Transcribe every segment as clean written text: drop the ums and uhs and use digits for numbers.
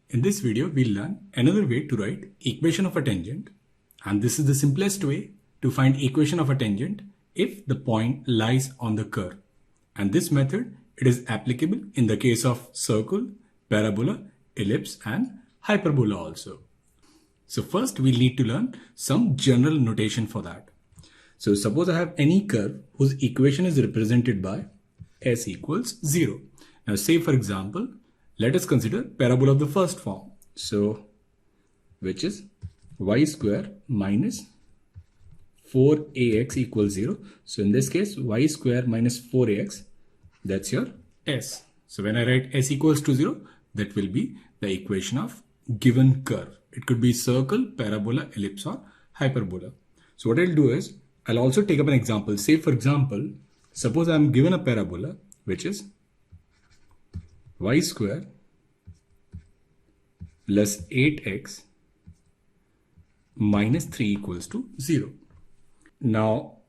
In this video, we'll learn another way to write equation of a tangent, and this is the simplest way to find equation of a tangent if the point lies on the curve. And this method, it is applicable in the case of circle, parabola, ellipse and hyperbola also. So first we'll need to learn some general notation for that. So suppose I have any curve whose equation is represented by s equals 0. Now say for example, let us consider parabola of the first form. So which is y square minus 4ax equals 0. So in this case, y square minus 4ax, that's your s. So when I write s equals to 0, that will be the equation of given curve. It could be circle, parabola, ellipse or hyperbola. So what I'll do is, I'll also take up an example. Say for example, suppose I'm given a parabola which is y square plus 8x minus 3 equals to 0. Now,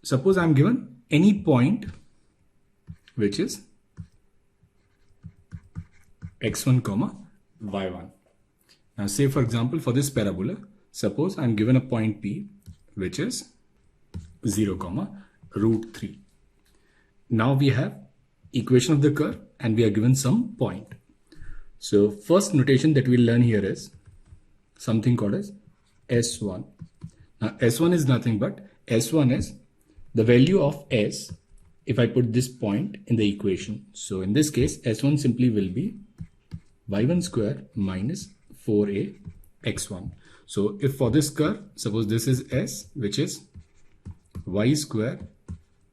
suppose I'm given any point which is x1 comma y1. Now say for example for this parabola, suppose I'm given a point P which is 0 comma root 3. Now we have equation of the curve and we are given some point. So first notation that we'll learn here is something called as S1. Now S1 is nothing but S1 is the value of S if I put this point in the equation. So in this case S1 simply will be y1 square minus 4a x1. So if for this curve, suppose this is S which is y square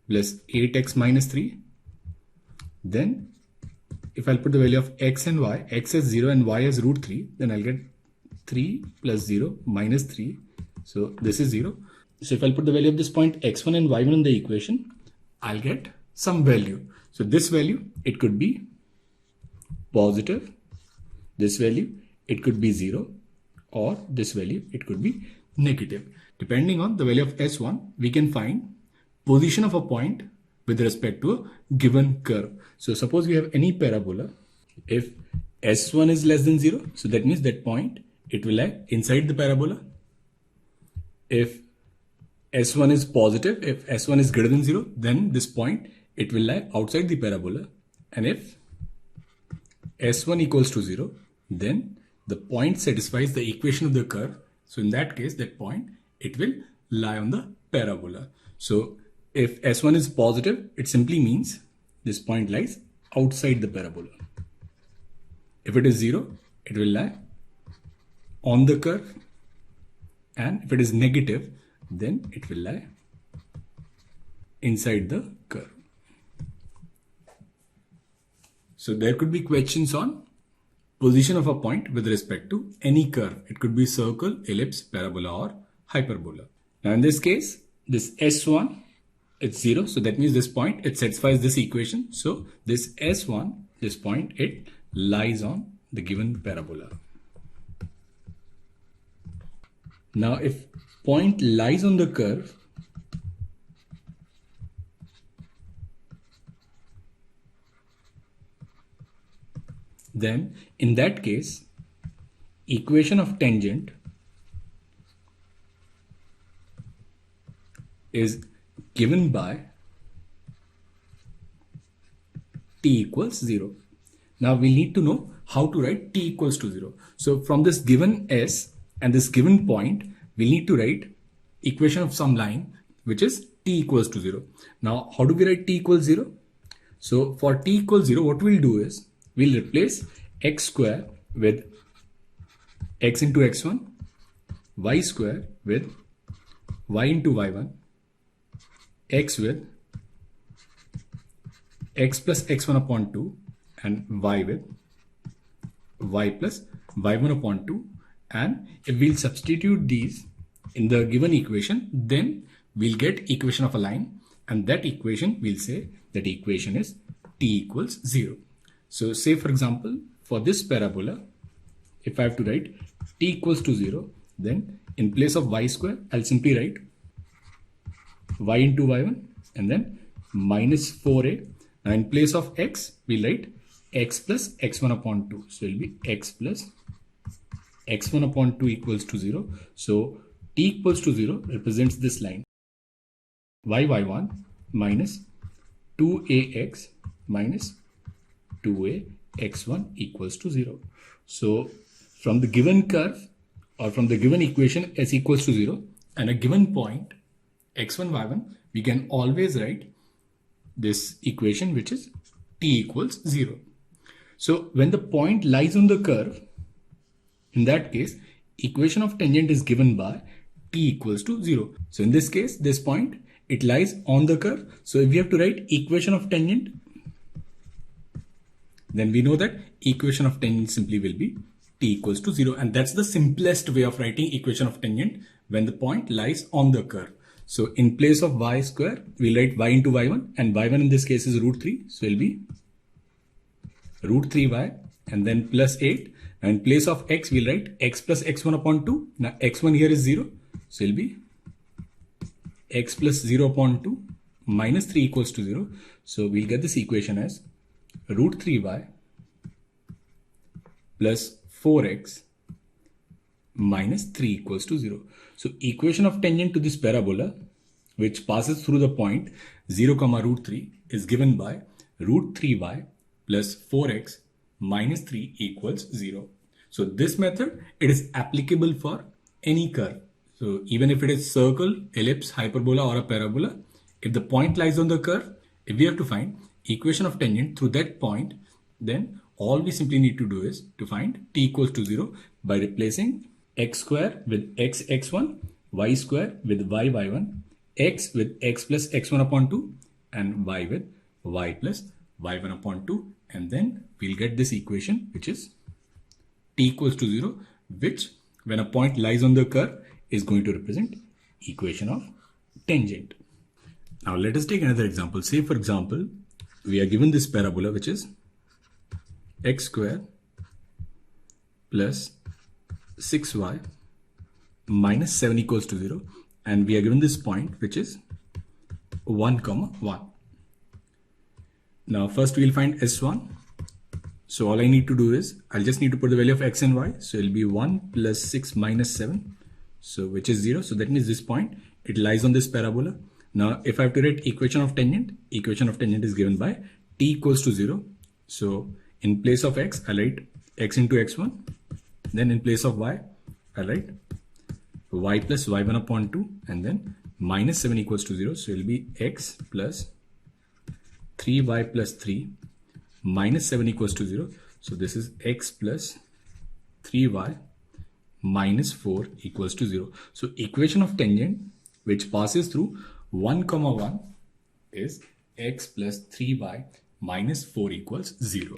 plus 8x minus 3, then if I'll put the value of x and y, x as 0 and y as root 3, then I'll get 3 plus 0 minus 3. So this is 0. So if I'll put the value of this point x1 and y1 in the equation, I'll get some value. So this value, it could be positive. This value, it could be 0, or this value, it could be negative. Depending on the value of S1, we can find position of a point with respect to a given curve. So suppose we have any parabola. If S1 is less than 0, so that means that point, it will lie inside the parabola. If S1 is positive, if S1 is greater than 0, then this point, it will lie outside the parabola. And if S1 equals to 0, then the point satisfies the equation of the curve. So in that case, that point, it will lie on the parabola. So if S1 is positive, it simply means this point lies outside the parabola. If it is 0, it will lie on the curve. And if it is negative, then it will lie inside the curve. So there could be questions on position of a point with respect to any curve. It could be circle, ellipse, parabola or hyperbola. Now in this case, this S1, it's 0. So that means this point, it satisfies this equation. So this S1, this point, it lies on the given parabola. Now if point lies on the curve, then in that case, equation of tangent is given by t equals 0. Now we need to know how to write t equals to 0. So from this given s and this given point, we need to write equation of some line which is t equals to 0. Now how do we write t equals 0? So for t equals 0, what we'll do is we'll replace x square with x into x1, y square with y into y1, x with x plus x1 upon 2 and y with y plus y1 upon 2. And if we'll substitute these in the given equation, then we'll get equation of a line, and that equation we'll say that equation is t equals 0. So say for example, for this parabola, if I have to write t equals to 0, then in place of y square, I'll simply write y into y1 and then minus 4a. And in place of x, we'll write x plus x1 upon 2. So it will be x plus x1 upon 2 equals to 0. So t equals to 0 represents this line y1 minus 2ax minus 2ax1 equals to 0. So from the given curve or from the given equation s equals to 0 and a given point x1 y1, we can always write this equation which is t equals 0. So when the point lies on the curve, in that case, equation of tangent is given by t equals to 0. So in this case, this point, it lies on the curve. So if we have to write equation of tangent, then we know that equation of tangent simply will be t equals to 0. And that's the simplest way of writing equation of tangent when the point lies on the curve. So in place of y square, we'll write y into y1, and y1 in this case is root 3. So it'll be root 3y and then plus 8. And in place of x, we'll write x plus x1 upon 2. Now x1 here is 0. So it'll be x plus 0 upon 2 minus 3 equals to 0. So we'll get this equation as root 3y plus 4x minus 3 equals to 0. So equation of tangent to this parabola, which passes through the point 0 comma root 3, is given by root 3y plus 4x minus 3 equals 0. So this method, it is applicable for any curve. So even if it is circle, ellipse, hyperbola or a parabola, if the point lies on the curve, if we have to find equation of tangent through that point, then all we simply need to do is to find t equals to 0 by replacing x square with x1, y square with y1, x with x plus x1 upon 2 and y with y plus y1 upon 2, and then we'll get this equation which is t equals to 0, which when a point lies on the curve is going to represent equation of tangent. Now let us take another example. Say for example, we are given this parabola which is x square plus 6y minus 7 equals to 0, and we are given this point which is 1 comma 1. Now first we'll find S1. So all I need to do is I'll just need to put the value of x and y. So it'll be 1 plus 6 minus 7. So which is 0. So that means this point, it lies on this parabola. Now if I have to write equation of tangent is given by t equals to 0. So in place of x, I'll write x into x1. Then in place of y, I'll write y plus y1 upon 2 and then minus 7 equals to 0. So it'll be x plus 3y plus 3 minus 7 equals to 0. So this is x plus 3y minus 4 equals to 0. So equation of tangent which passes through 1 comma 1 is x plus 3y minus 4 equals 0.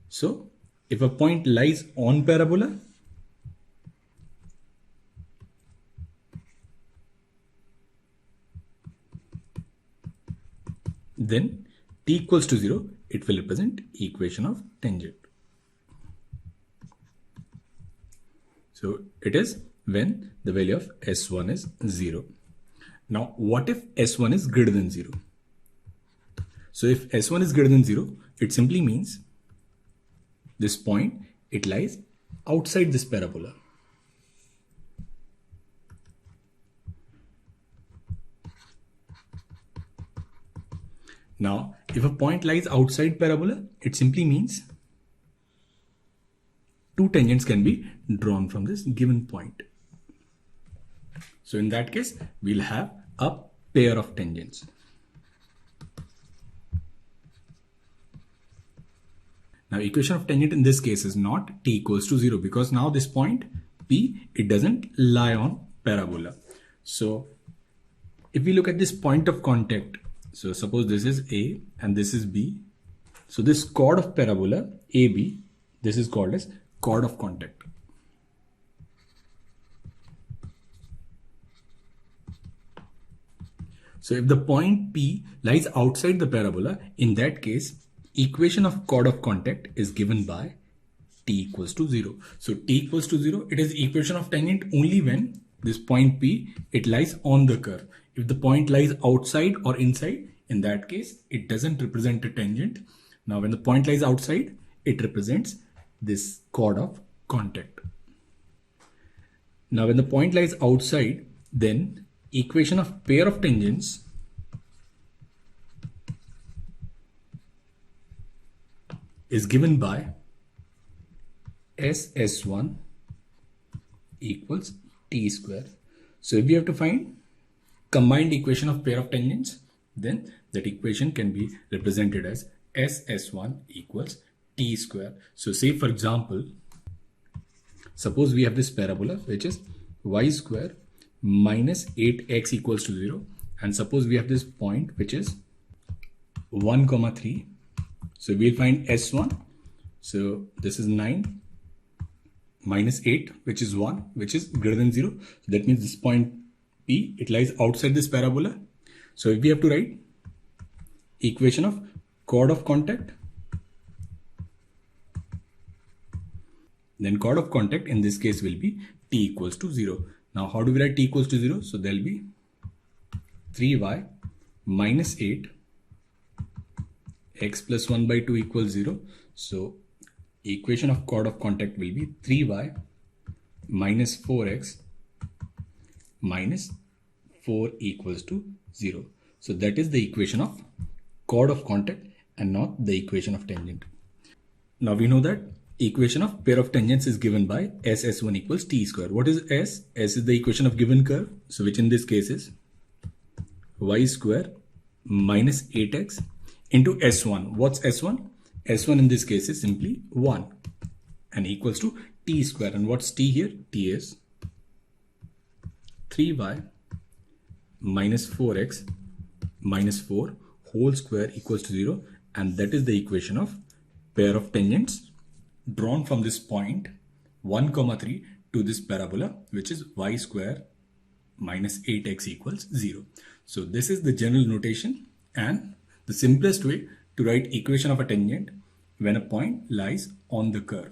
So if a point lies on parabola, then t equals to 0, it will represent equation of tangent. So it is when the value of S1 is 0. Now what if S1 is greater than 0? So if S1 is greater than 0, it simply means this point, it lies outside this parabola. Now, if a point lies outside parabola, it simply means two tangents can be drawn from this given point. So in that case, we'll have a pair of tangents. Now equation of tangent in this case is not t equals to 0 because now this point P, it doesn't lie on parabola. So if we look at this point of contact, so suppose this is A and this is B. So this chord of parabola AB, this is called as chord of contact. So if the point P lies outside the parabola, in that case, equation of chord of contact is given by t equals to 0. So t equals to 0, it is equation of tangent only when this point P, it lies on the curve. If the point lies outside or inside, in that case, it doesn't represent a tangent. Now when the point lies outside, it represents this chord of contact. Now when the point lies outside, then equation of pair of tangents is given by SS1 equals t square. So if we have to find combined equation of pair of tangents, then that equation can be represented as SS1 equals t square. So say for example, suppose we have this parabola which is y square minus 8x equals to 0, and suppose we have this point which is 1 comma 3. So we'll find S1. So this is 9 minus 8, which is 1, which is greater than 0. So that means this point P, it lies outside this parabola. So if we have to write equation of chord of contact, then chord of contact in this case will be t equals to 0. Now how do we write t equals to 0? So there will be 3y minus 8 x plus 1 by 2 equals 0. So equation of chord of contact will be 3y minus 4x minus 4 equals to 0. So that is the equation of chord of contact and not the equation of tangent. Now we know that equation of pair of tangents is given by SS1 equals t square. What is S? S is the equation of given curve, so which in this case is y square minus 8x into S1. What's S1? S1 in this case is simply 1 and equals to t square. And what's t here? T is 3y minus 4x minus 4 whole square equals to 0, and that is the equation of pair of tangents drawn from this point 1 comma 3 to this parabola, which is y square minus 8x equals 0. So this is the general notation and the simplest way to write equation of a tangent when a point lies on the curve.